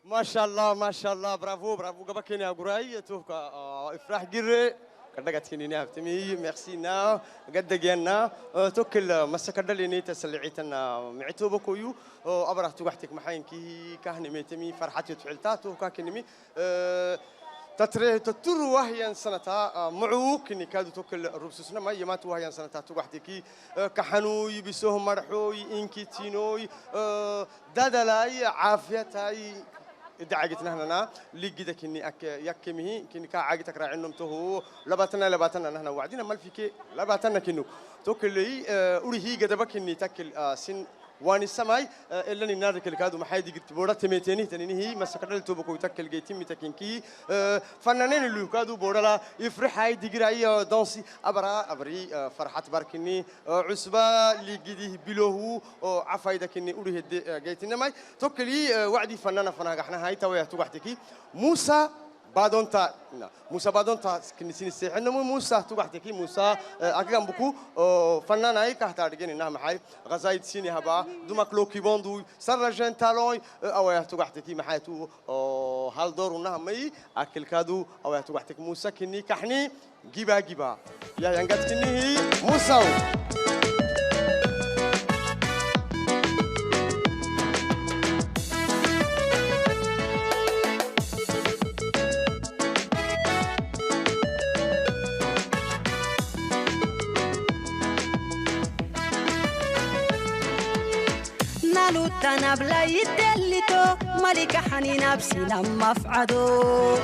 ما شاء الله ما شاء الله برافو برافو قبكني أقرأي توفك إفراح جري كدقت كني نافتمي ميرسي نا قد جينا توكل مسكر لي نيت سلعتنا معتوبة كويو أبرح توحتك محين كي كهني ميتمي فرحتي تفعلتها توفك كنمي تترو وهي سنتا معوك إني كادو توكل ربسنا ما يمات وهي سنتا توحتكي كحنوي بسهم مرحوي إنكي تينوي دادلاي عافيتاي دعاجتنا هنا لقيتك كني يكمه كني كعاجتك راعنهم تهو لباتنا نحن وعدنا مال فيك لباتنا كنو توكلي أوريه قدبك كني تاكل سن وان السماي إلا النار كالكادو محايد قلت بورا تميتيني تنيني هي مسكر التوبكو يتاكل جيتي متاكينكي فنانين اللي كادو بورا لا يفرح هاي دقراي دانسي أبري فرحات باركني عصبة لقيده بلوه عفايدة كني أوريه جيتنا ماي توكلي وعدي فنانة احنا هاي تويه توحتكي موسى بعدونتا موسى بعدونتا كنيسين السيحنا موسى توقعتكي موسى أكيد بكو فنان هاي كهتارجين إنها محاي غزايد سيني هبا دومك لوكي بوندو سرجن تالوي أو توقعتكي محايتو هالدور إنها مي أكل كادو أو توقعتك موسى كني كحني جيبا يا ينقد كني هي موسى تنابلا يدلتو ملك حنين بسنا مفعدو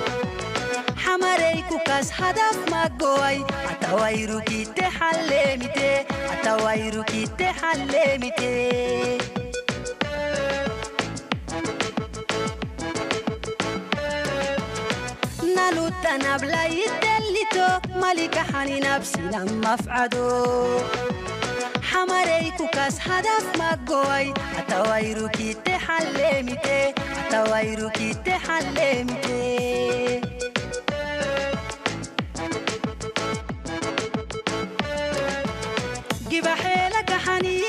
حمريكو كاس هدف مقوي أتوايروكي تحلمتي أتوايروكي تحلمتي نالو تنابلا يدلتو ملك حنين بسنا مفعدو حمريكو كاس هدف مقوي أتوايروكي تحلمتي أتوايروكي تحلمتي جيبا حيلك حنين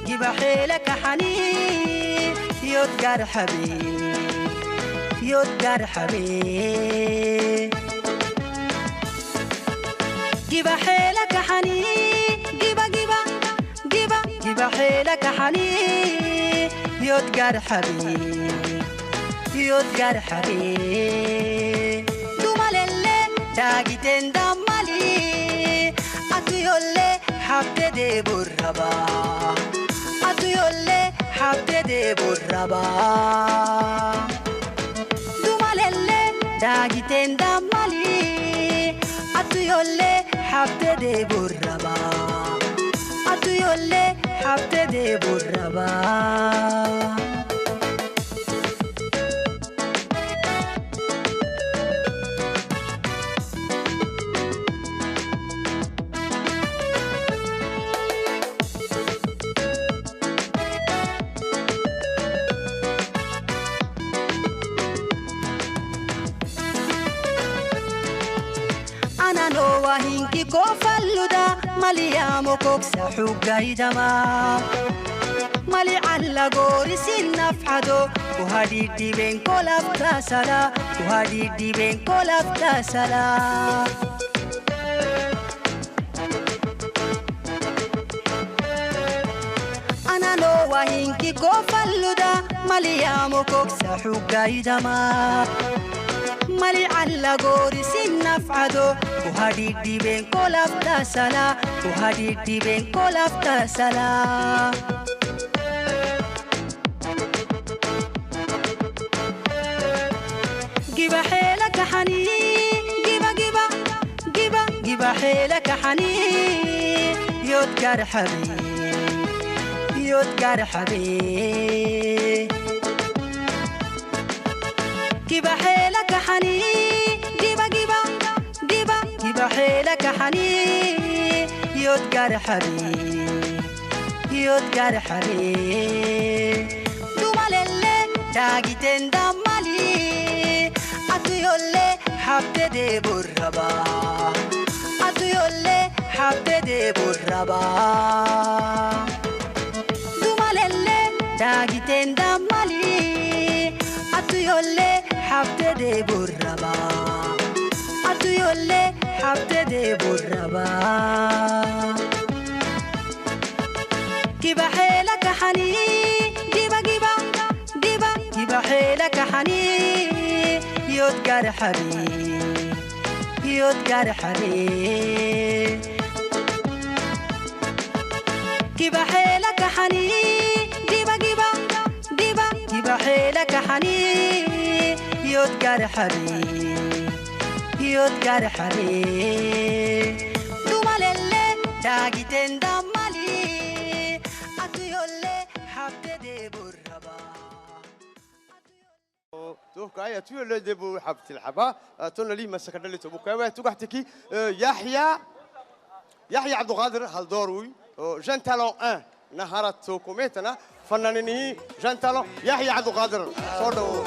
جيبا حيلك حنين يتقر حبيب جيبا حيلك حنين جيبا حيلك حنين يتقر حبيب دوما للي داقيتين دمالي أتو يولي حبت دي بربا أتو يولي حبت دي بربا دوما للي داقيتين دمالي أتو يولي حبت دي بربا أتو يولي حبت دي بربا wahinki kofalluda maliyamo koksa xugaydama mali alla goorisin nafxado kuhadhiidhiben kolaftaasala anano wahinki kofalluda maliyamo koksa xugaydama مالي على غورسين نفعدو وهادي بين كولافتا سلا وهادي بين كولافتا سلا جيبا حيلك حنين جيبا حيلك حنين يتقر حبيب جيبا حيلك حنين جيبا حيلك حنين يتقر حبيب دوما للي داقيتين دمالي أتو يولي حبت دي بربا أتو يولي حبت دي بربا دوما للي داقيتين دمالي yolle habtede burraba atu yolle habtede burraba kiba helaka hani diba giba diba kiba helaka hani yod garhari kiba helaka hani diba giba diba kiba helaka hani yod garhari dumalelle tagitenda mali atu yolle habtede burraba توكا تو اللي دبو حبت الحبا تونا لي مسك اللي تبوكا توقعتكي يحيى عبد القادر هالدوروي جان تالون 1 نهارات توكوميتنا فنانيني جان تالون يحيى عبد القادر صودو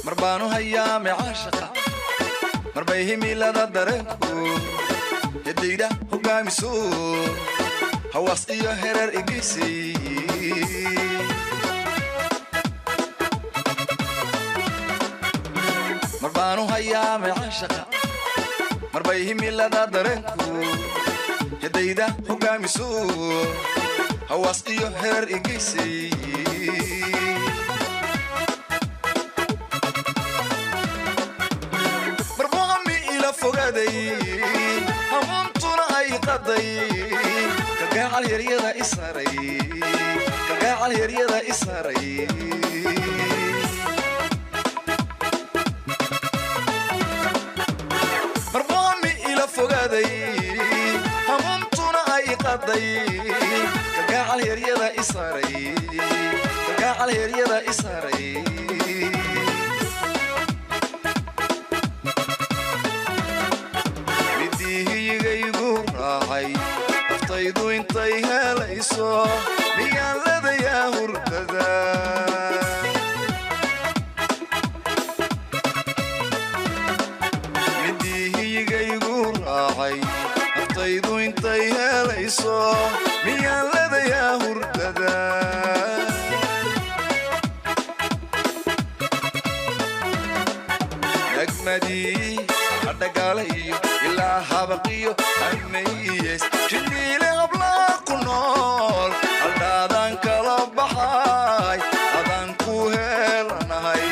مربانو هيا معاشقة مربيه ميلادا درنكو يديدا هقامسو هواس إيو هرر إقيسي مربانو هيا معاشقة مربيه ميلادا درنكو يديدا هقامسو هواس إيو هرر إقيسي همونتنا أي قضي كقاع الهريضة إسرائي كقاع الهريضة إسرائي مربومي إلى فقادي همونتنا أي قضي كقاع الهريضة إسرائي كقاع الهريضة إسرائي naftaydu intay helayso miyaaladayaa hurdada midihiyigaygu raacay naftaydu intay helayso miyaaladayaa hurdada nagmadii adhagaalayo ilaa habaqiyo ammayes jinniile hablaa ku nool haldhaadaan kala baxay adaan ku helanahay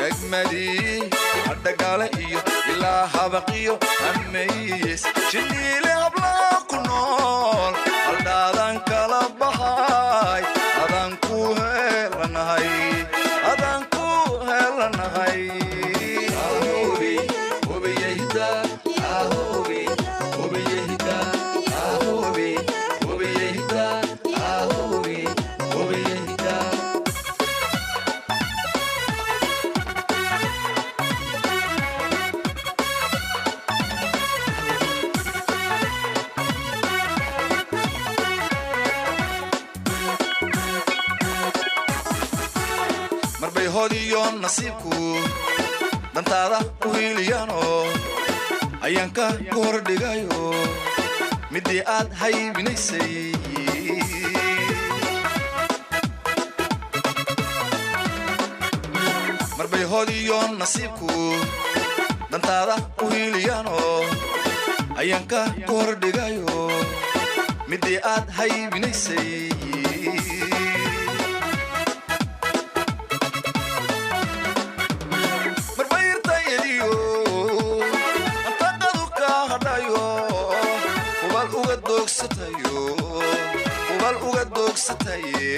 nagmadii adhagaala iyo ilaa habaqiyo ammayes jinniile hablaa ku nool haldhaadaan kala baxay adaan ku helanahay ahobi hobiyahida ahobi hobiyahida ahobi hobiyahida ahobi hobiyahida marbay hodiyo nasiibku dantaada u hiiliyaano ayaanka ku hordhigayo midii aad haybinaysay marbay hodiyo nasiibku dantaada u hiiliyaano ayaanka ku hordhigayo midii aad haybinaysay ubal uga doogsataye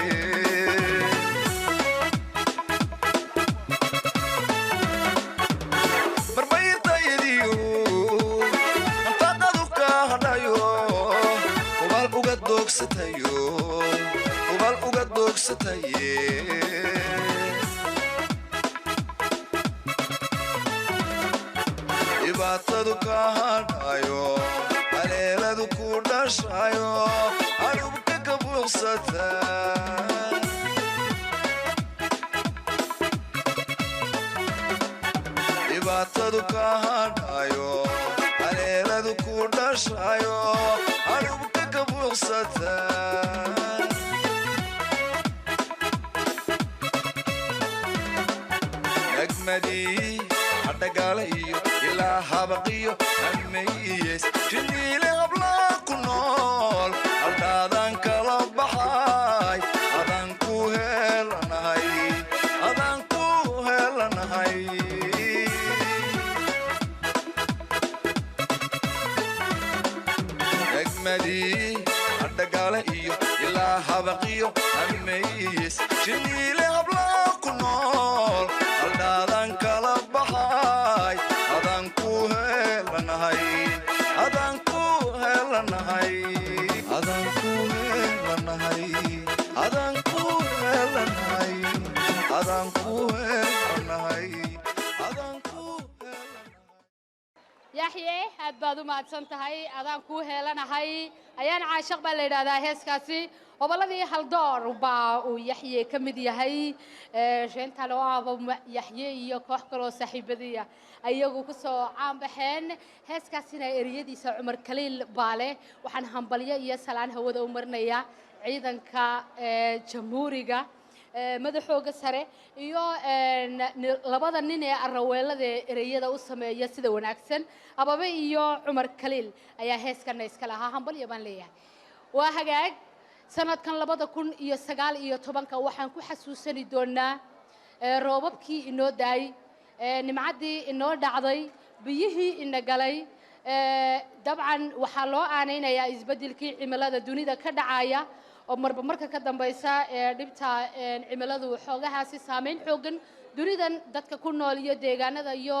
marbayirtayadiyo antaqadu ka hadhayo ubal uga doogsataye dhibaatadu ka hadhayo haleeladu ku dhashayo adhubka ka buuqsata dhibaatadu ka hadhayo haleeladu ku dhashayo adhubka ka buuqsata nagmadii hadhagaala iyo ilaa habaqiyo nagmayees jiniile hablaa ku nool haldhaadaan kala baxay adaan ku helanahay adaan ku helanahay nagmadii hadhagaala iyo ilaa habaqiyo nagmayees jiniile hablaa ku nool haldhaadaan kala baxay adaan ku helanahay adaan ku helanahay adaan ku helanahay adaan ku helanahay adaan ku helanahay adaan ku yaxye aad baad u mahadsan tahay adaan kuu heelanahay ayaan caashaq baa la yidhaahdaa heeskaasi gobolladii haldoor baa uu yaxye ka mid yahay sheenta loo aabo yaxye iyo koox kaloo saaxiibadiya ayagu ku soo caan baxeen heeskaasina eriyadiisa cumar kaliil baa leh waxaan hambalyo iyo salaan hawada u marinayaa ciidanka jamhuuriga madaxooga sare iyo labada nin ee araweelada ereyada u sameeya sida wanaagsan ababe iyo cumar kaliil ayaa heeskana iska lahaa hambalyo baan leeyahay waa hagaag sanadkan 2019 waxaan ku xasuusani doonaa roobabkii inoo daay nimcadii inoo dhacday biyihii ina galay dabcan waxaa loo aanaynayaa isbedelkii cimilada dunida ka dhacaya oo marba marka ka dambaysa dhibta cimiladu xoogahaasi saameyn xoogan dunidan dadka ku nool iyo deegaanada iyo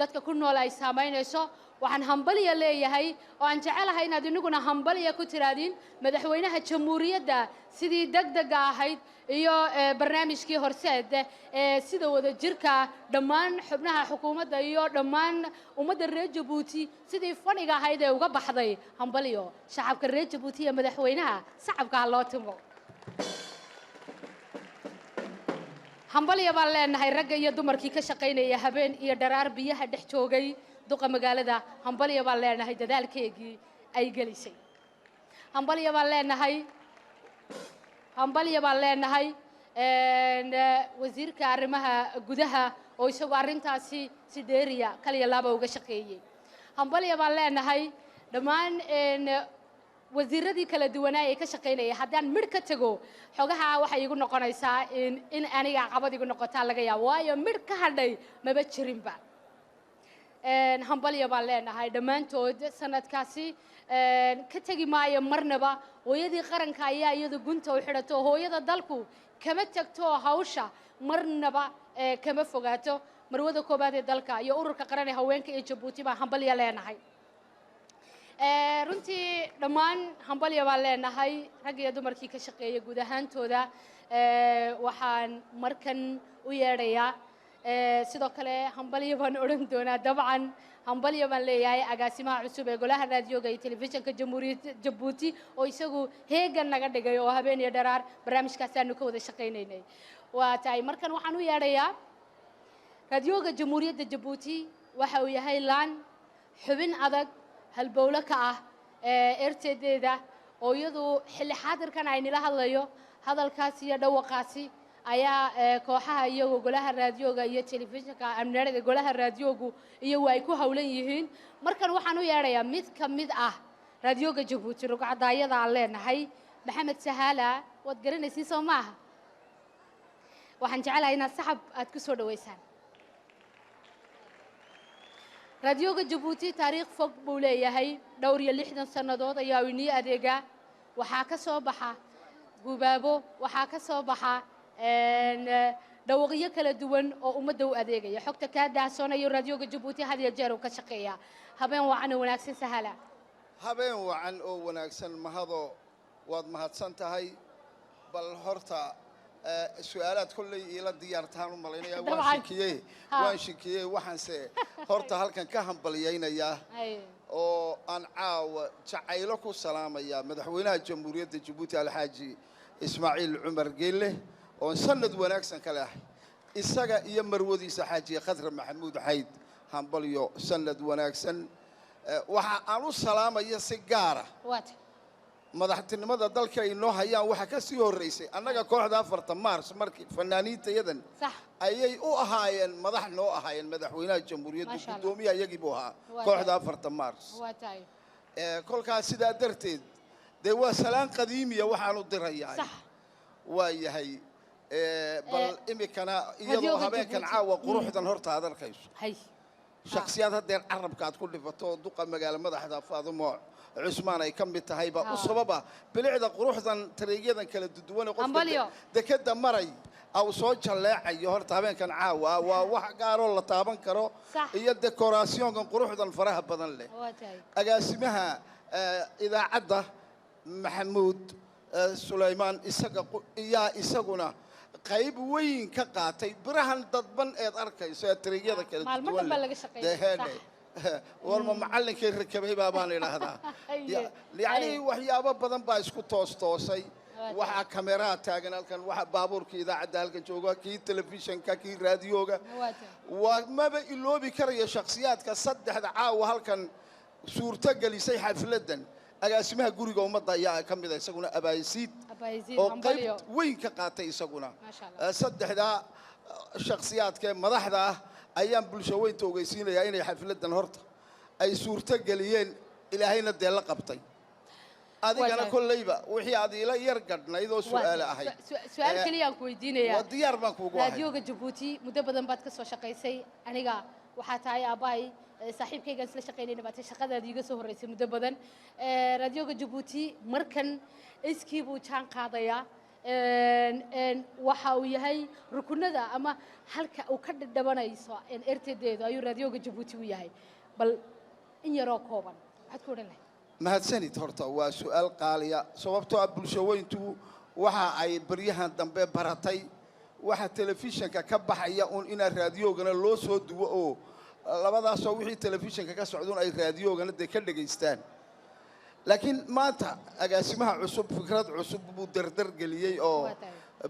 dadka ku nool ay saameynayso waxaan hambalyo leeyahay oo aan jecelahay inaad inaguna hambalyo ku tiraadin madaxweynaha jamhuuriyadda sidii degdega ahayd iyo barnaamijkii horseed sida wada jirka dhammaan xubnaha xukuumadda iyo dhammaan ummadda reer Jabuuti sidii fadhiga ahayd ee uga baxday hambalyo shacabka reer Jabuuti iyo madaxweynaha shacabka loo timo hambalyo baan leenahay ragga iyo dumarkii ka shaqeynaya habeen iyo dharaar biyaha dhex joogay duqa magaalada hambalyo baan leenahay dadaalkeegii ay gelisay hambalyo baan leenahay wasiirka arrimaha gudaha oo isagu arrintaasi si dheeriya kaliya laaba uga shaqeeyay hambalyo baan leenahay dhammaan wasiiradii kala duwanaa ee ka shaqeynaya haddaan midh ka tago xogaha waxay igu noqonaysaa in aniga caqabad igu noqotaa laga yaabo waayo midh ka hadhay maba jirinba hambalyo baan leenahay dhammaantood sanadkaasi ka tegi maayo marnaba hooyadii qaranka ayaa iyadu gunta u xidhato hooyada dalku kama tagto hawsha marnaba kama fogaato marwada koobaad ee dalka iyo ururka qaran ee haweenka ee Jabuuti baa hambalyo leenahay runtii dhammaan hambalyo baan leenahay rag iyo dumarkii ka shaqeeya guud ahaantooda waxaan markan u yeedhayaa sidoo kale hambalyo baan odhan doonaa dabcan hambalyo baan leeyahay agaasimaha cusub ee golaha raadiyoga iyo telefishinka jamhuuriyadda Jabuuti oo isagu heegan naga dhigay oo habeen iyo dharaar barnaamijkaas aanu ka wada shaqeynaynay waa tahay markan waxaan u yeedhayaa raadiyoga jamhuuriyadda Jabuuti waxa uu yahay laan xubin adag halbowle ka ah erteedeeda oo iyadu xilli xaadirkan ay nila hadlayo hadalkaasi iyo dhawaqaasi ayaa kooxaha iyagoo golaha raadiyoga iyo telefishinka amniga golaha raadiyogu iyo way ku hawlan yihiin markan waxaan u yeedhayaa mid ka mid ah raadiyoga Jabuuti rugcadaayada aan leenahay maxamed sahala wad garanaysiin soo maaha waxaan jecelahay inaad saxab aad ku soo dhaweysaan raadiyoga Jabuuti taariikh fog buu leeyahay dhowr iyo 60 sanadood ayaa uu inii adeega waxaa ka soo baxa gubaabo waxaa ka soo baxa dhawaqyo kala duwan oo ummadda u adeegaya xogta ka daahsoonayo raadiyoga Jabuuti had iyo jeer uu ka shaqeeya habeen wacan oo wanaagsan sahala habeen wacan oo wanaagsan mahado waad mahadsan tahay bal horta su'aalaad kolley ila diyaartaan u malaynaya Dabcan. waan shikiyey waxaanse horta halkan ka hambalyaynayaa Ay. oo aan caawa jacaylo ku salaamaya madaxweynaha jamhuuriyadda Jabuuti Alxaaji Ismaaciil Cumar Geelle oo sanad wanaagsan kale ah isaga iyo marwadiisa Xaaji Khadra Maxamuud Xayd hambalyo sanad wanaagsan waxa aan u salaamaya si gaar ah Waat. madaxtinimada dalka ay noo hayaan waxa ka sii horeysay annaga kooxda 4 Maars markii fanaaniinta yadan Sax. ayay u ahaayeen madax noo ahaayeen madaxweynaha jamhuuriyadda Masha Allah. gudoomiyaha iyagii buu ahaa Waa kooxda 4 Maars Waatay. kolkaas sidaa darteed dee waa salaan qadiimiya waxaan u dirayaa Sax. waa yahay bal imikana iyadoo Radioga habeenkan Jabuuti. caawa quruxdan horta aad arkayso Hay. shakhsiyaad haddeen carabka aad ku dhifato duqa magaala madaxda Faadumo Cusmaan ay ka mid tahay ba u sababa bilicda quruxdan tareegyadan kala duwan Hambalyo. qofka dekada maray aw soo jaleecayo horta habeenkan caawa waa wax gaar oo la taaban karo Sax. iyo decorationkan quruxdan faraha badan leh Waatay. agaasimaha idaacadda Maxamuud Suleymaan isaguna qayb weyn ka qaatay birahan dadban ee arkayso ee tareegyada kala Maalmo dhan baa laga shaqeeyay. duwan warma macallinkay rakabay baan idhaahdaa Aye. yani waxyaabo badan baa isku toosay Waa waxa kamera taagan halkan waxa baabuurka idaacadda halkan jooga kii telefishinka kii raadiyoga Waatay. waa maba iloobi karaya shakhsiyaadka saddexda caawa halkan suurto gelisay xafladan agaasimaha guriga ummadda ayaa ka mid ah isaguna abaayisiid Abaayisiid oo hambalyo. qayb weyn ka qaatay isaguna Masha Allah. saddexda shakhsiyaadka madaxda ah ayaan bulsho weynta ogeysiinayaa inay xafladan horta ay suurto geliyeen ilaahayna dee la qabtay adigana Waatay. kolleyba wixii aad ila yar gadhnayd oo su'aal ahayd Su'aal kaliya aan ku weydiinayaa. waa diyaar baan kuugu ahay raadioga Jabuuti muddo badan baad ka soo shaqaysay aniga waxaa tahay aabahay saaxiibkayga isla shaqaynayna baad shaqadaadii iga soo horeysay muddo badan raadioga Jabuuti markan iskii buu jaan qaadaya waxa uu yahay rukunada ama halka uu ka dhadhabanayso RTD ayuu raadioga Jabuuti u yahay bal in yaroo kooban waxaad ku oran lahayd mahadsanid horta waa su'aal qaaliya sababtoo ah bulsho weyntu waxa ay baryahan dambe baratay waxa telefishinka ka baxaya in raadiyoogana loo soo duwo oo labadaasoo wixii telefishinka ka socdoon ay raadiyoogana dee ka dhageystaan laakiin maanta agaasimaha cusub fikrad cusub buu dardar geliyey oo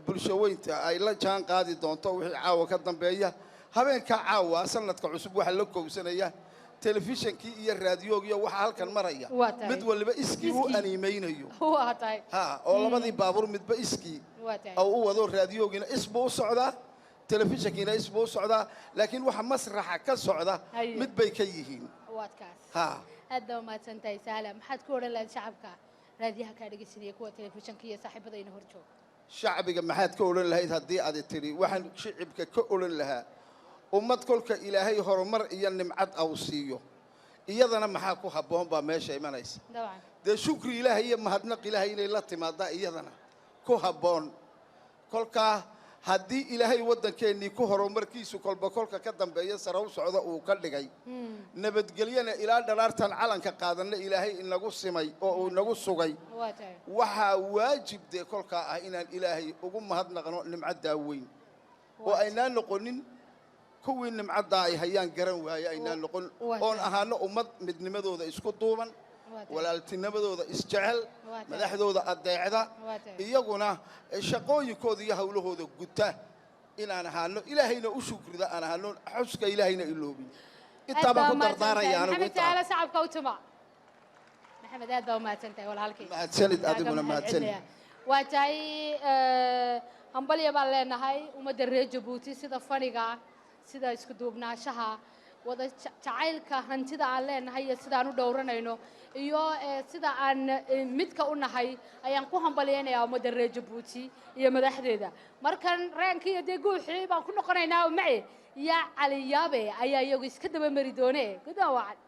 bulsho weynta ay la jaan qaadi doonto wixii caawa ka dambeeya habeenka caawa sanadka cusub waxa la koobsanaya telefishinkii iyo raadiyoogii waxa halkan maraya mid waliba iskii u animeynayo waa tahay oo labadii baabuur midba iskii oo u wado raadiyoogina isbuu u socdaa telefishinkiina isbuu u socdaa laakiin waxa masraxa ka socda mid bay ka yihiin waadkaas aad ma santahay Saala maxaad ku oran lahayd shacabka raadiyaha ka dhageysanaya kuwa telefishinka iyo saaxiibadayna hor joog shacbiga maxaad ka oran lahayd haddii aad tiri waxaan shacibka ka oran lahaa ummad kolka ilaahay horumar iyo nimcad aw siiyo iyadana maxaa ku habboon baa meesha imanaysa dabcan dee shukri ilaahay iyo mahadnaq ilaahay inay la timaada iyadana ku habboon kolka haddii ilaahay waddankeennii ku horumarkiisu kolba kolka ka dambeeya sare u socda uu ka dhigay nabadgelyana ilaa dhalaartan calanka qaadanna ilaahay inagu simay oo uu inagu sugay waxaa waajib dee kolkaa ah inaan ilaahay ugu mahadnaqno nimcaddaa weyn oo aynaan noqonin kuwii nimcaddaa ay hayaan garan waaye aynaan noqon oon ahaano ummad midnimadooda isku duuban walaaltinimadooda isjecel madaxdooda adeecda iyaguna shaqooyinkooda iyo hawlahooda guta inaan ahaano ilaahayna u shukrida aan ahaano xuska ilaahayna iloobin intaa baan ku dardaaraya anigu intaa shacabka u tuma maxamed aad baa mahadsantahay walaalkay mahadsanid adiguna mahadsanid waa tahay hambalya baan leenahay ummadda reer Jabuuti sida faniga sida isku duubnaashaha wada jacaylka hantida aan leenahay iyo sida aan u dhowranayno iyo sida aan midka u nahay ayaan ku hambalyeynaya ummadda reer Jabuuti iyo madaxdeeda markan reenkii iyo deeguuxii baan ku noqonaynaa oo macay ya cali yaabe ayaa iyagu iska daba mari doonee gudaha wacad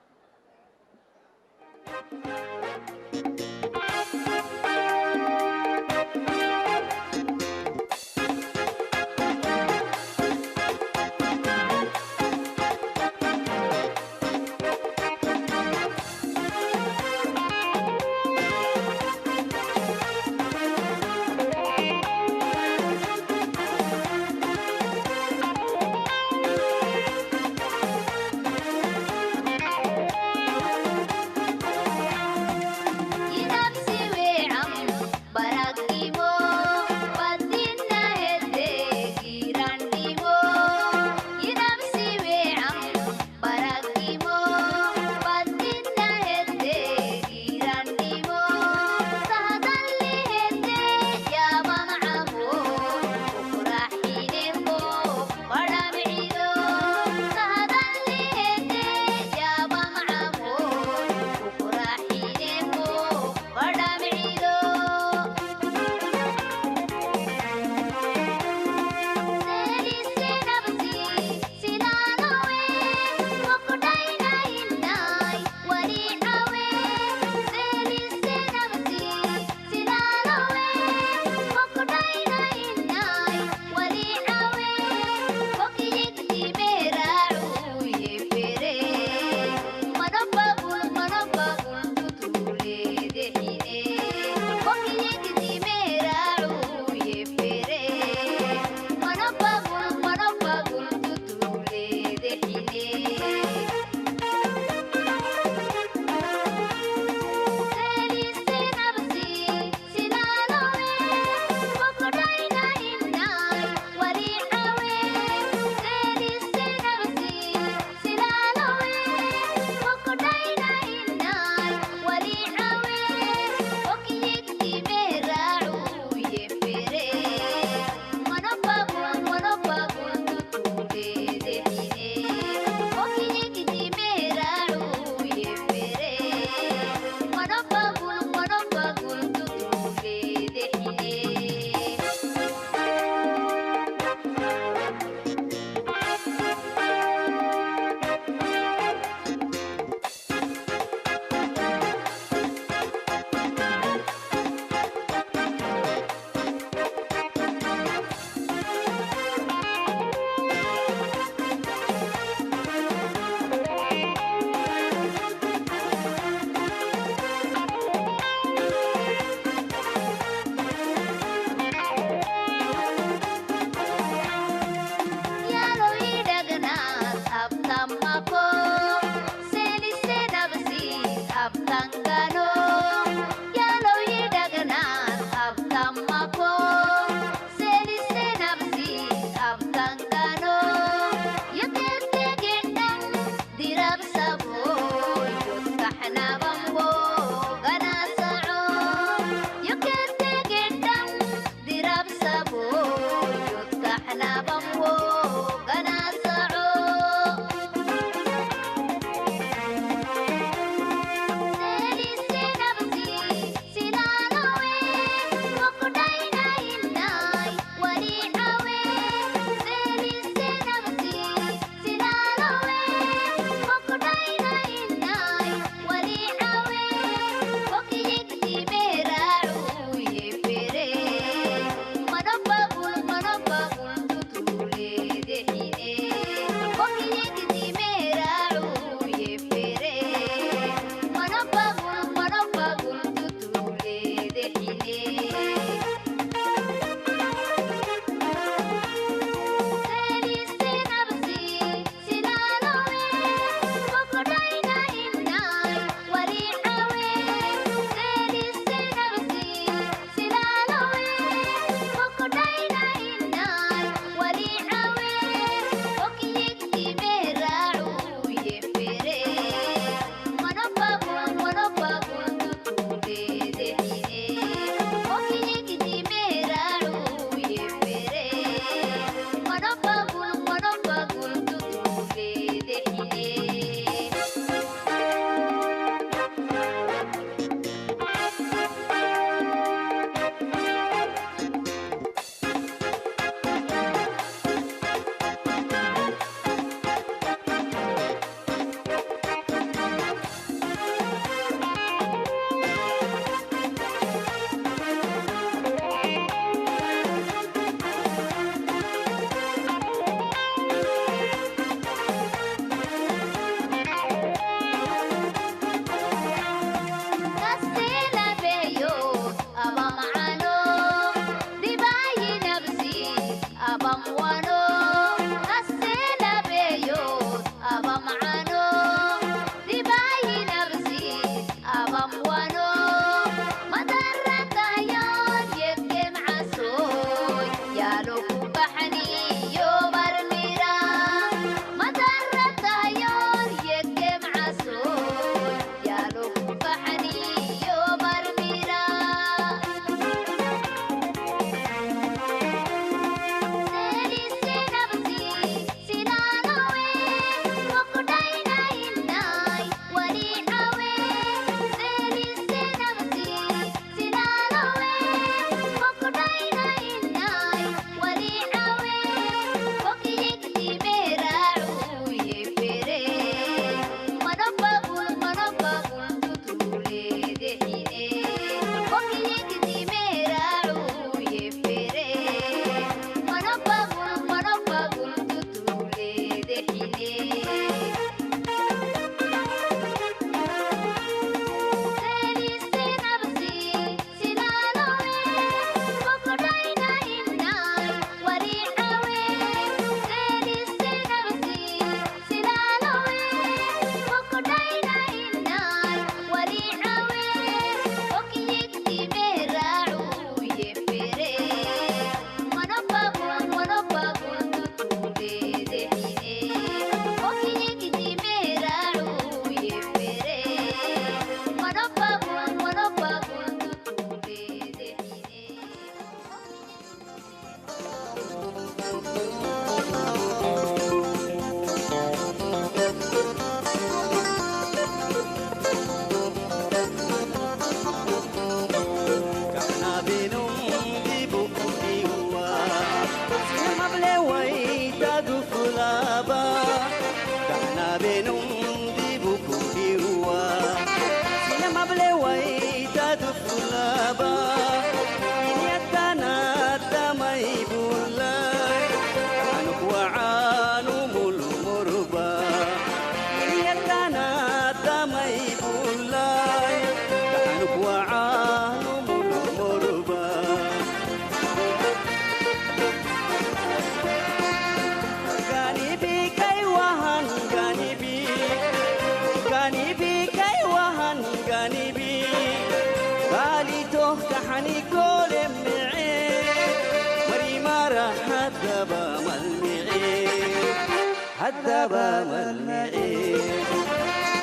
هدبا ملمعي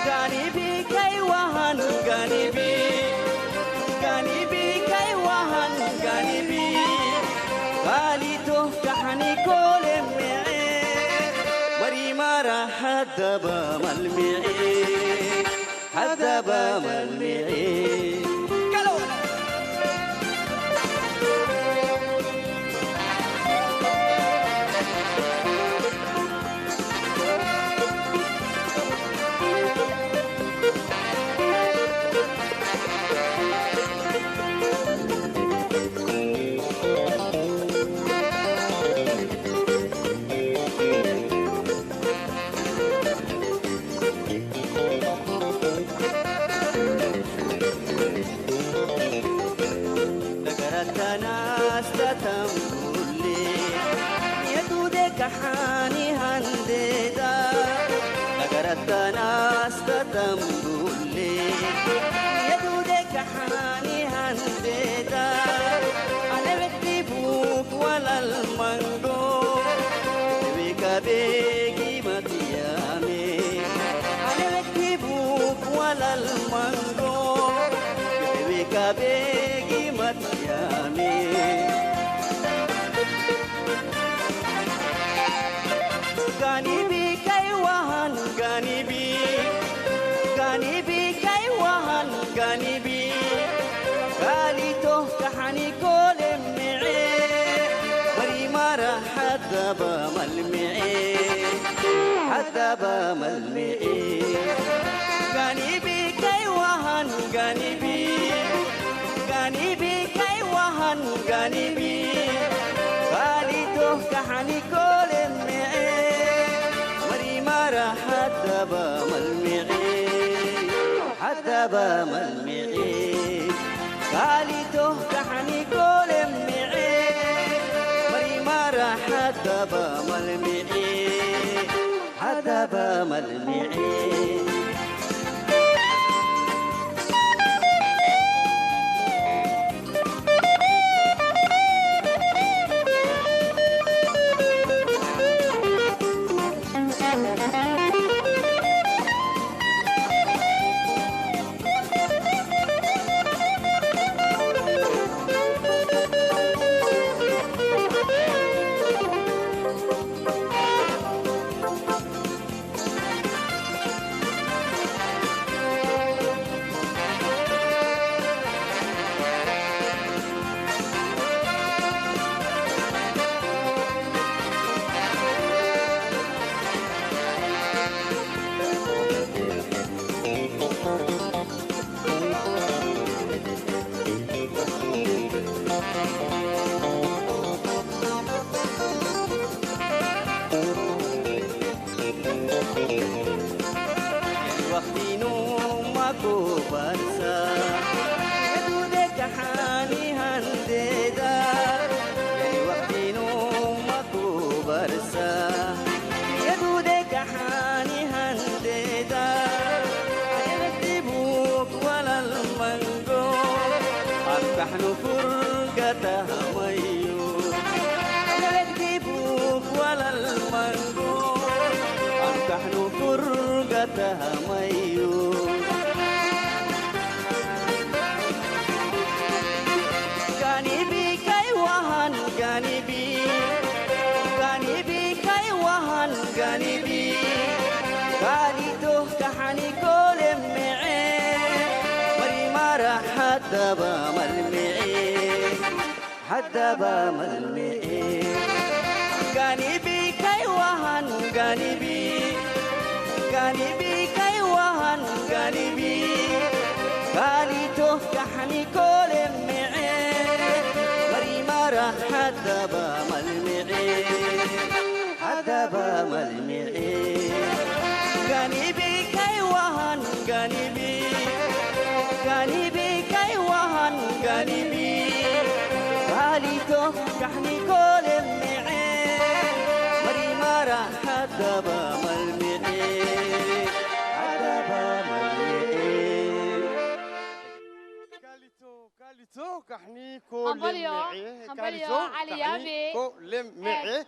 جانبي كي وهن جانبي كي وهن جانبي غالي تفتحني كل معي مريمارا هدبا ملمعي هدبا ملمعي حاني هنددا نقرت ناس تتمبولي يدودك حاني هنددا أنا بكتبوك ولا المانجو بيك بيجي متيامي أنا بكتبوك ولا المانجو بيك بيجي متيامي جانبي كي وهن جانبي كي وهن جانبي غالي تفتحني كل معي مريمارا حدبا ملمعي حدبا ملمعي جانبي كي وهن جانبي كي وهن جانبي غالي تفتحني كل معي حدبا ملمعي حدبا ملمعي قالي تهكحني كل معي مريمارا حدبا ملمعي حدبا ملمعي نحن فرقتها ميو نكذبوك ولا المنقو نحن فرقتها ميو جانبي كي وهن جانبي جانبي قاليته كحني كل معين مريمارة حتى بملمعين حتى بملمعين جانبي كي وهن جانبي جانبي كي وهن جانبي قاليته كحني كل معين مريمارة حتى بملمعين حتى بملمعين جانبي كي وهن جانبي جانبي كي وهن جانبي قاليته كحني كل معين مريمارة حتى بملمعين حتى بملمعين كاليتو كحني همبليو همبليو علي يابي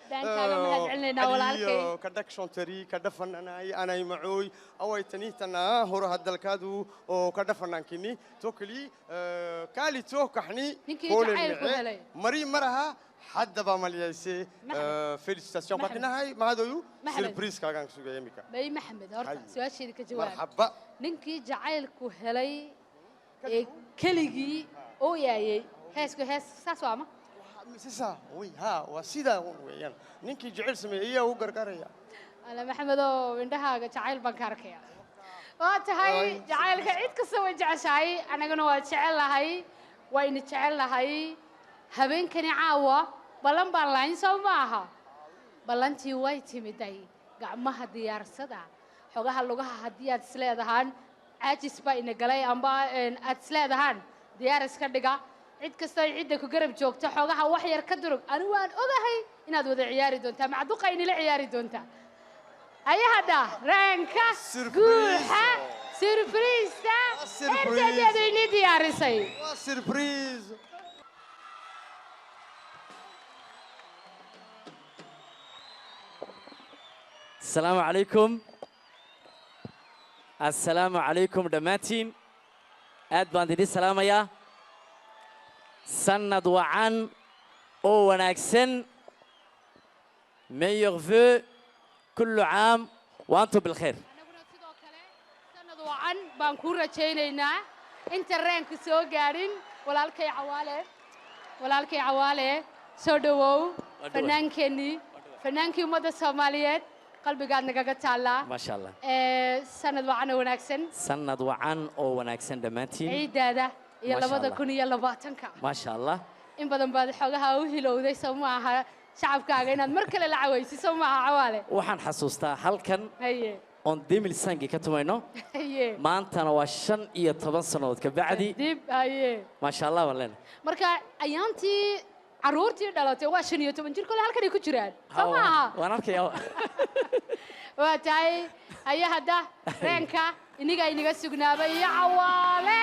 دانكاغا mahadcelinayna walaalkay كدك شونتري كدفن أنا معوي أو تنيتنا هو هالدلكادو أو كدفن كني توكلي كاليتو كحني مري مرها حد بمليسي فيليستاسيون باتنا هاي ما هذا سيربريز كاغان سوغا يميكا باي محمد هورتا سؤاشيدي كجواب مرحبا ninkii jacaylku helay ee keligii oo yaayay heesku hees saas waa ma مسيسا وي ها وسيدا ويان نينكي جعل سميه او غرغريا ala maxamedo indhahaaga jacayl baan ka arkaya waa tahay jacaylka cid kasta way jeceshahay anaguna waa jecelahay wayna jecelahay habeenkani caawa balan baan lahayn soo maaha balantii way timiday gacmaha diyaarsada xogaha lugaha haddii aad isleedahaan caajis baa ina galay amba aad isleedahaan diyaar iska dhiga cid kasta cidda ku garab joogta xogaha wax yar ka durug anigu waan ogahay inaad wada ciyaari doontaa macduqa inila ciyaari doontaa ayahada reenka guuxa surprise ertadeedu ini diyaarisay سيربريز السلام عليكم السلام عليكم دماتين aad baan idin salaamayaa sanad wacan oo wanaagsan meilleur vœu kullu caam wa antum bilkhair anaguna sidoo kale sanad wacan baan ku rajaynaynaa inta reenku soo gaarin walaalkay cawaale soo dhawow fanaankii ummadda Soomaaliyeed qalbigaad nagaga taallaa ما شاء الله sanad wacan oo wanaagsan sanad wacan oo wanaagsan dhammaantiin ciidaada iyo ما شاء الله. 2020 ما شاء الله in badan baad xogaha u hilowday soo maaha shacabkaaga inaad mar kale la cawaysid soo maaha cawaale waxaan xasuustaa halkan haye on 2005 ka tumayno haye maantana waa 15 sanadood ka bacdi dib haye ما شاء الله walleen marka ayaantii caruurtii dhalatay waa 15 jirkooda halkan ay ku jiraan soo maaha waan arkayaa waa tahay ayahada reenka iniga iniga sugnaaba iyo cawaale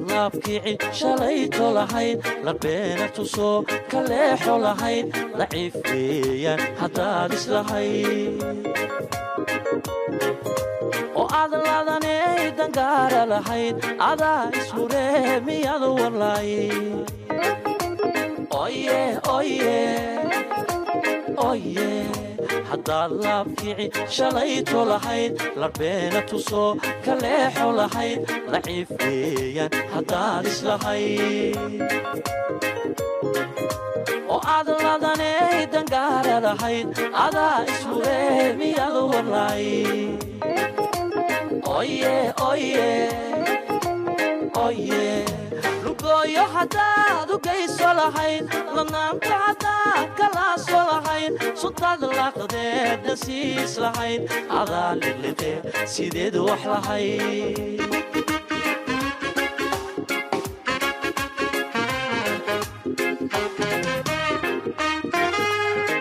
laabkici shalayto lahayd labeena tusoo kaleexo lahayd daciif weeyaan haddaad islahayd oo aad ladanay dangaara lahayd adaa ismuree miyadu warlaay oye oye oye haddaad laabkici shalayto lahayd labeena tusoo kaleexo lahayd daciif weeyaan haddaad islahayd lahayd adaa ishure miyadu warlay oye oye oye lugooyo haddaad u geyso lahayd ladnaanta haddaad kalaaso lahayd sutaad laqdeed nasiis lahayd adaa liqliqe sideed wax lahayd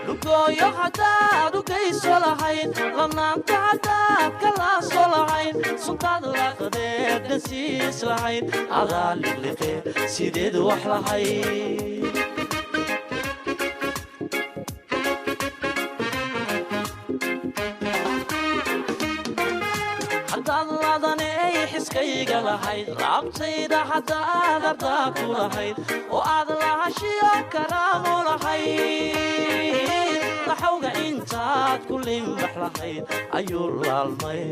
lugooyo haddaad u geyso lahayd ladnaanta haddaad kalaaso lahayd sutaad laqdeed nasiis lahayd adaa liqliqe sideed wax lahayd haddaad ladanay xiskayga lahayd laabtayda haddaad ardaa ku lahayd oo aad lahashiyo karaamo lahayd laxawga intaad ku limbax lahayd ayuu laalmaye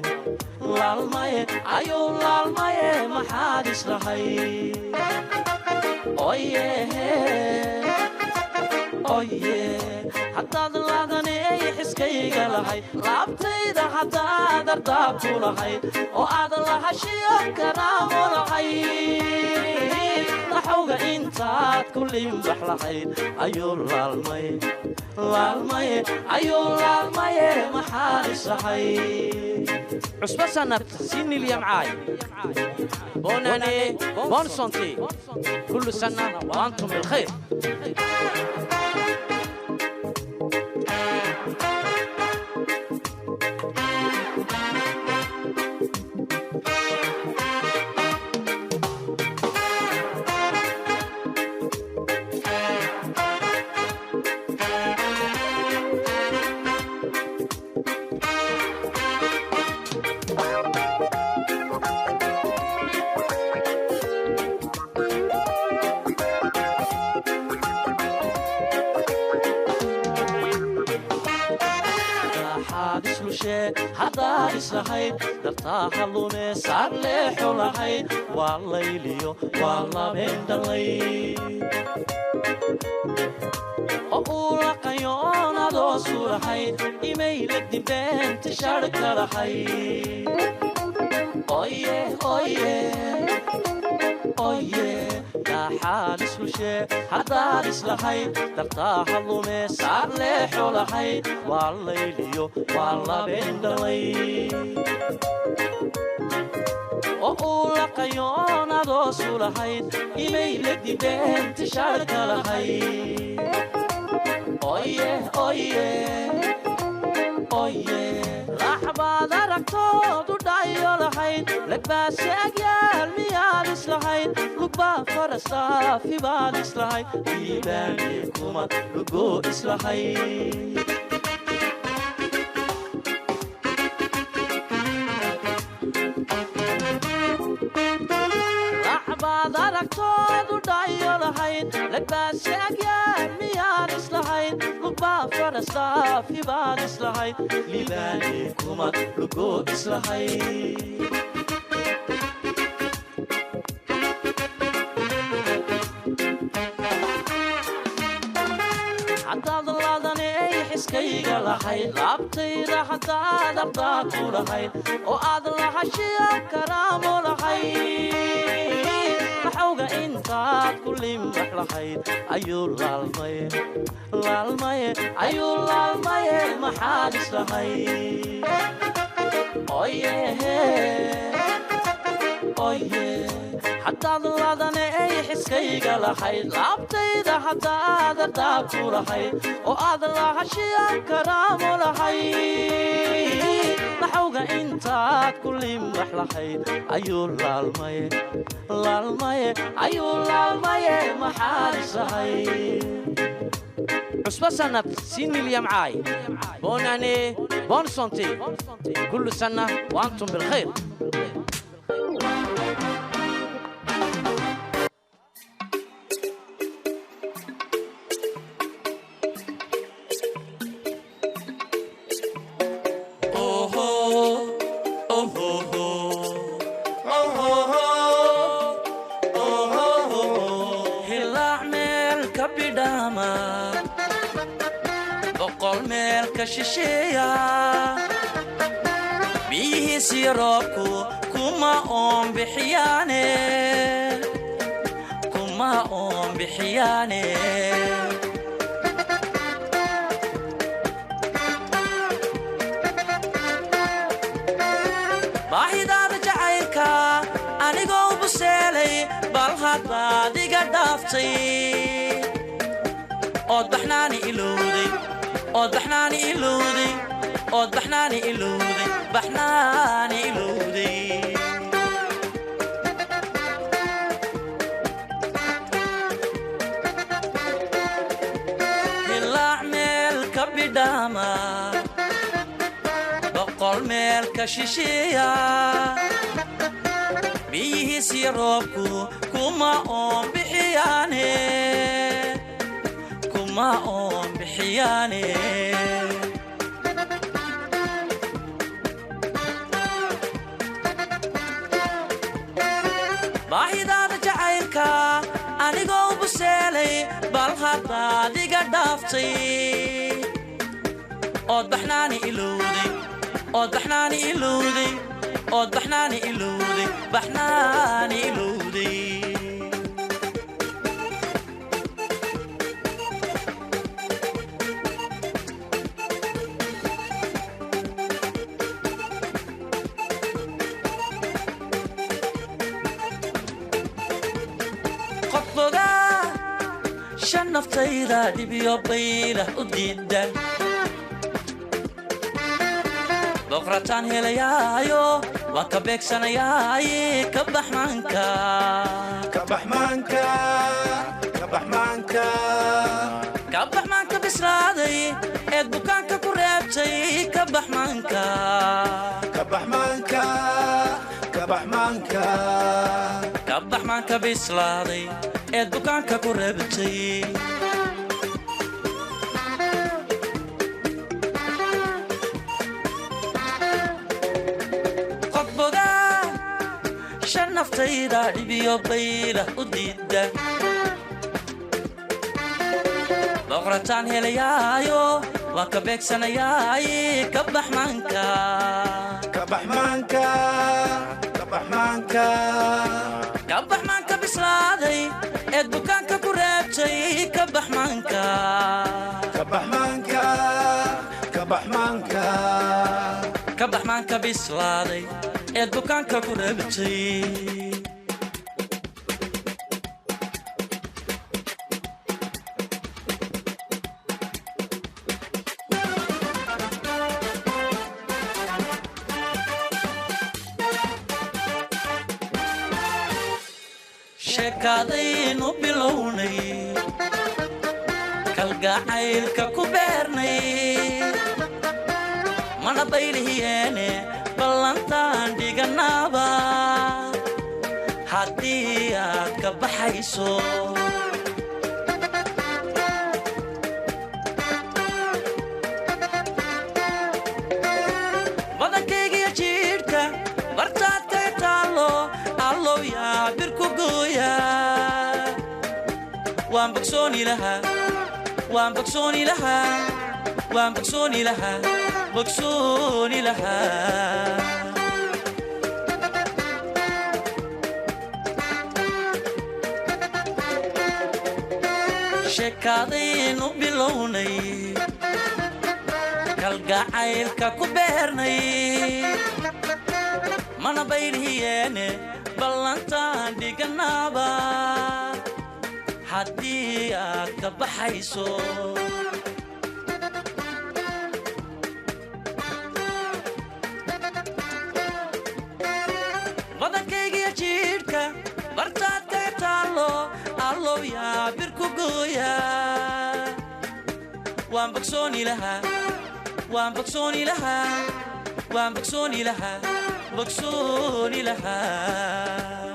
laalmaye ayuu laalmaye maxaad islahayd oye oye haddaad ladanay xiskayga lahayd laabtayda haddaad ardaab ku lahayd oo aad lahashiyo karaamo lahayd laxawga intaad ku limbax lahayd ayuu laalmaye laalmaye ayuu laalmaye maxaad islahayd cusba sanad sinilya معاي بوناني بون سونتي كل سنة وأنتم بالخير haddaad islahayd dartaaha lume saar leexo lahayd waa layliyo waa labeendhalay oo uu laqayoonadoosu lahayd imay legdimbeenta sharka lahayd oye oye oye daaxaad islushee haddaad islahayd dartaaha lume saar leexo lahayd waa layliyo waa labeendhalay oo uu laqayoonadoosu lahayd imay legdimbeenta sharka lahayd oye oye oye laxbaad aragtoodu dhayo lahayd lagbaase agyaal miyaad islahayd lugbaa farastaafi baad islahayd diibaani kuma lugoo islahayd laxbaad aragtoodu dhayo lahayd lagbaase agyaal miyaad islahayd lugbaa farastaafi baad islahayd libaani kuma lugoo islahayd haddaad ladanay xiskayga lahayd laabtayda haddaad ardaa ku lahayd oo aad lahashiyo karaamo lahayd laxawga intaad ku limbax lahayd ayuu laalmaye laalmaye ayuu laalmaye maxaad islahayd oye oye haddaad ladanay xiskayga lahayd laabtayda haddaad ardaab ku lahayd oo aad lahashiyo karaamo lahayd laxawga intaad ku limbax lahayd ayuu laalmaye laalmaye ayuu laalmaye maxaad islahayd cusba sanad sinilya معاي بوناني بون سونتي كل سنة وأنتم بالخير boqol meel ka shisheeya biyihiisii roobku kuma oon bixiyaane kuma oon bixiyaane baahidaada jacaylka anigoo buseelay bal haddaad iga dhaaftay ood baxnaani ilowday ood baxnaani ilowday ood baxnaani ilowday baxnaani ilowday hilaac meel ka bidhaama boqol meel ka shisheeya biyihiisii roobku kuma oon bixiyaane kuma oon bixiyaane baahidaada jacaylka anigoo buseelay bal haddaad iga dhaaftay ood baxnaani ilowday ood baxnaani ilowday ood baxnaani ilowday baxnaani ilowday qofboga shan naftayda dhibiyo baylah u diidan boqrataan helayaayo waan ka beegsanayaaye ka baxmaanka ka baxmaanka ka baxmaanka ka baxmaanka bislaaday eed bukaanka ku reebtay ka baxmaanka ka baxmaanka ka baxmaanka ka baxmaanka bislaaday eed bukaanka ku reebtay naftayda dhibiyo baylah u diidan boqrataan helayaayo waan ka beegsanayaaye ka baxmaanka ka baxmaanka ka baxmaanka ka baxmaanka bislaaday eed bukaanka ku reebtay ka baxmaanka ka baxmaanka ka baxmaanka ka baxmaanka bislaaday eed bukaanka ku reebtay sheekadaynu bilownay kalgacaylka ku beernay mana baylihiyeene ballantaan dhiganaaba haddii aad ka baxayso badankaygiyo jiidhka bartaad kaga taallo allow yaa birku gooya waan bogsooni lahaa waan bogsooni lahaa waan bogsooni lahaa bogsooni lahaa sheekadaynu bilownay kalgacaylka ku beernay mana baylihiyeene ballantaan dhiganaaba haddii aad ka baxayso badankaygiyo jiidhka bartaad kaga taallo allow yaa birku gooya waan bogsooni lahaa waan bogsooni lahaa waan bogsooni lahaa bogsooni lahaa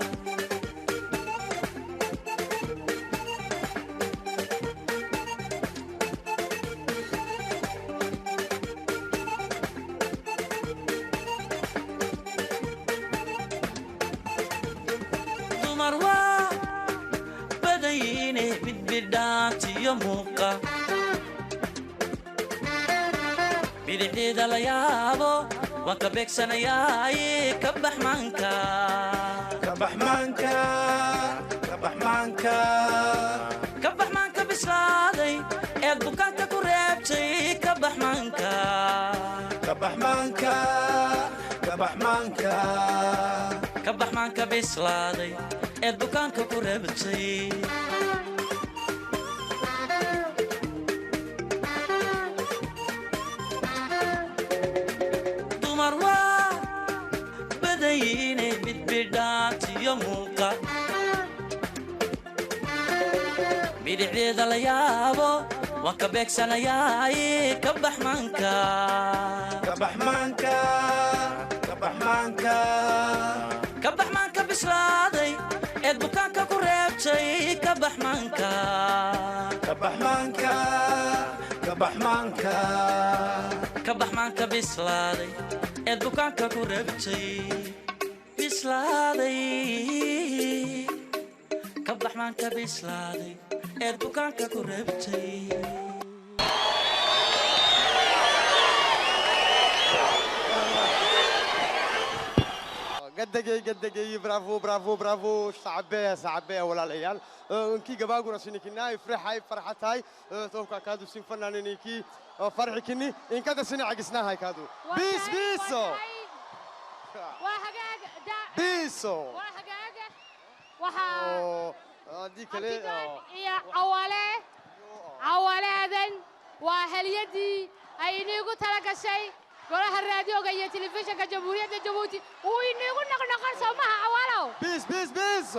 bidixdeeda la yaabo waan ka beegsanayaay ka bax maanka ka bax maanka bislaaday ee bukaanka ku reebtay ka bax maanka ka bax maanka bislaaday ee bukaanka ku reebtay dumar waa badayine bidbidhaatiyo muuqa bidixdeeda la yaabo waan ka beegsanayaay ka bax maanka ka bax maanka bislaaday eed bukaanka ku reebtay ka bax maanka ka bax maanka bislaaday eed bukaanka ku reebtay bislaaday ka bax maanka bislaaday eed bukaanka ku reebtay قدقي برافو صعبيه ولا العيال انكي قباقنا سنكنا فرحة هاي توقع كادو سين فنانينيكي فرحي كني ان كذا سنة عقسنا هاي كادو بيسو بيسو ديك لي يا عوالي وهل يدي أي نيجو تلقى شيء قولها الراديو جاي تلفزيون كجمهورية جيبوتي وينيجو نقدر سماها عوالو بيس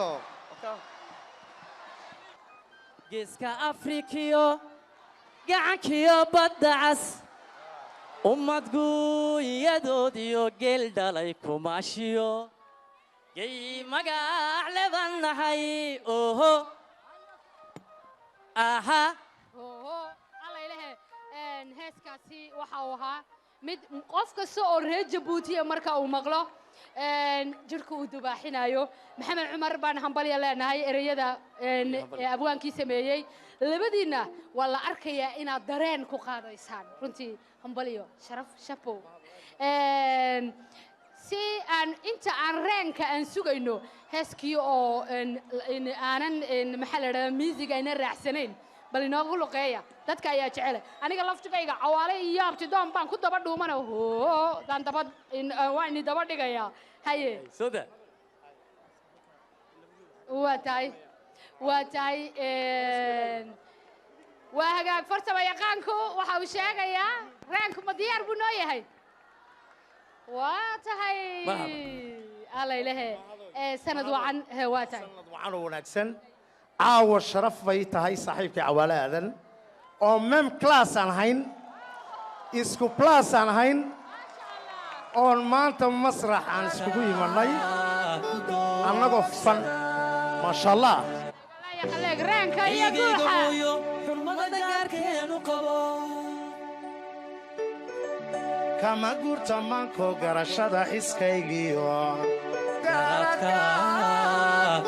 geeska afrikiyo gacankiyo badda cas ummad guuyadoodiyo geel dhalay kumaashiyo gay magac leban nahay oho aha alla ilahe heeskaasi waxa uu ahaa mid qof kasta oo reer Jabuuti marka uu maqlo jirka uu dubaaxinayo maxamed cumar baan hambalya leenahay ereyada abwaankii sameeyay labadiina waa la arkayaa inaad dareen ku qaadaysaan runtii hambalyo sharaf shapo si aan inta aan reenka aan sugayno heeskii oo aanan maxaa la yiraahdaa music ayna raacsanayn bal inoogu luqeeya dadka ayaa jecel aniga laftigayga cawaale iyo abtidoon baan ku daba dhuumana daan daba waa in daba dhigaya haye soda waa tahay waa hagaag farsama yaqaanku waxa uu sheegayaa reenku ma diyaar buu noo yahay waa tahay alla ilahe sanad wacan waa tahay sanad wacan oo wanaagsan caawa sharaf bay tahay saaxiibkii cawaale aadan oo mem class aan ahayn isku plus aan ahayn oon maanta masrax aan iskugu yimanay annagoo fan maasha allah reenka iyo guuxa xurmada gaarkeenu qabo kama guurta maanko garashada xiskaygiyo garadka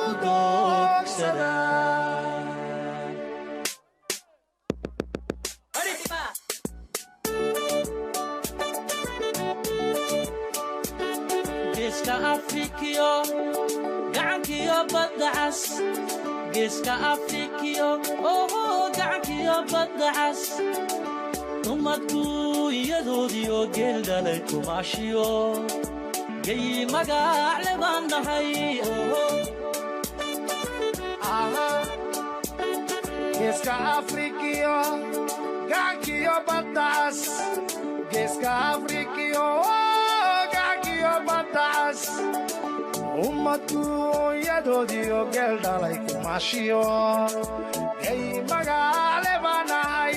ku doogsada geeska afrikiyo gacankiyo badda cas geeska afrikiyo gacankiyo badda cas ummadku iyadoodiyo geel dhalay kumaashiyo gay magac leban nahay geeska afrikiyo gacankiyo badda cas geeska afrikiyo gacankiyo badda cas ummadku iyadoodiyo geel dhalay kumaashiyo gay magac leban nahay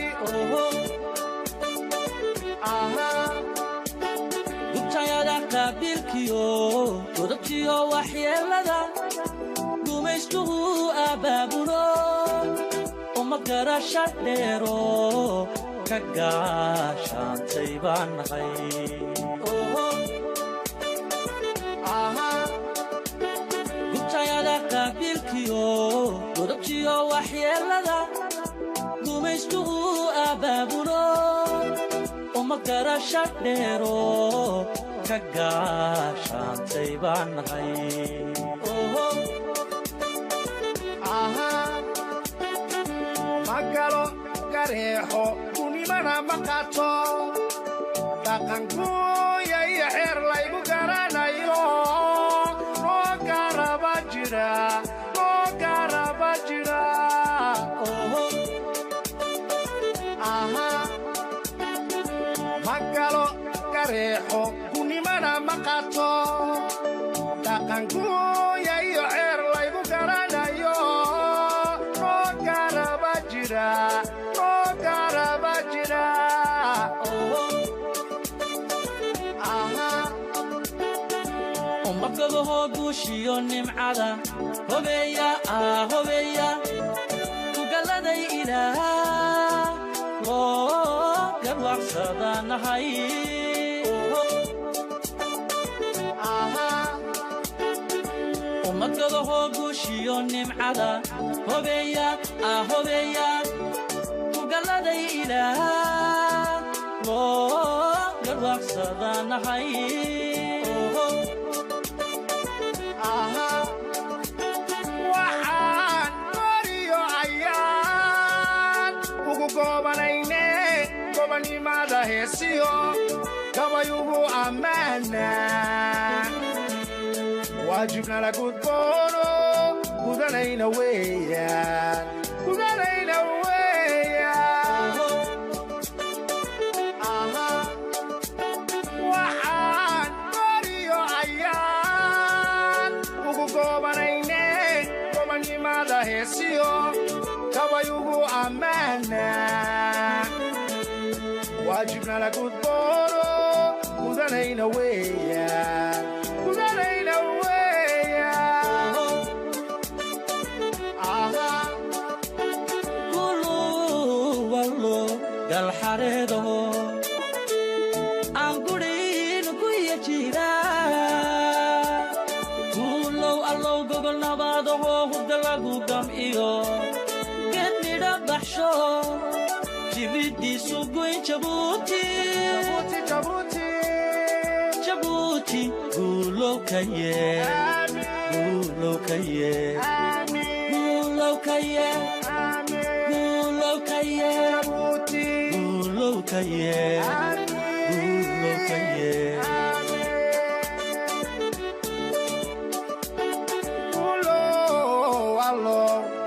gubtayada qaabilkiyo godobtiyo waxyeelada gumaystuhu abaabulo uma garasha dheero ka gaashaantay baan nahay gubtayada qaabilkiyo godobtiyo waxyeelada gumaystuhu abaabulo ama garasha dheero ka gaashaantay baan nahay magalo gareexo kunimana maqato dhaqankuya iyo xeer laygu garanayo noo garaba jira magalo gareexo kunimana maqato dhaqankuya iyo xeer laygu garanayo noo garaba jira umakadaho guushiyo nimcada hobeeya kugaladay ilaah loo garwaaqsadanahay umakadaho guushiyo nimcada hobeeya kugaladay ilaah loo garwaaqsadanahay waxaan qoriyo ayaan ugu goobanayne gobonimada heesiyo gabayugu ammaana waajibna la gudboono gudanayna weeyaan waxaan qoriyo ayaan ugu goobanayne gobonimada heesiyo gabayugu ammaana waajibna la gudboono gudanayna weeyaan galxareedo aan gudhayn ku yajira guulow allow gobol nabaadaho hurda lagu gamciyo gednidha baxsho jibidiisu goyn jabuuti guulow ka yee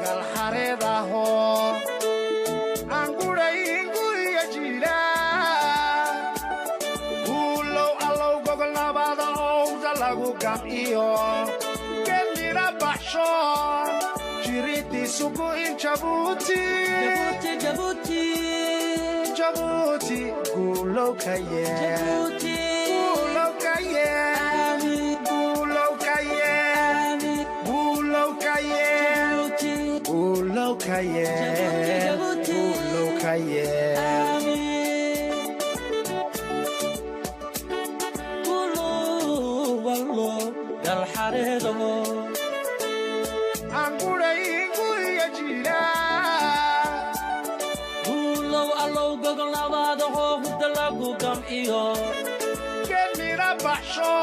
galxareedaho aan gudhayn guriga jira guulow allow gogol nabaada owda lagu gamciyo gednidha baxsho jiridiisu go'in jabuuti guulow ka galxareedo aan gudhayn guriga jira guulow allow gogol nabaadaho hurda lagu gamciyo gednidha baxsho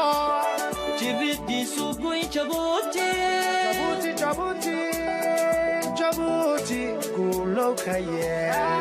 jibidiisu goyn jabuuti guulow ka yee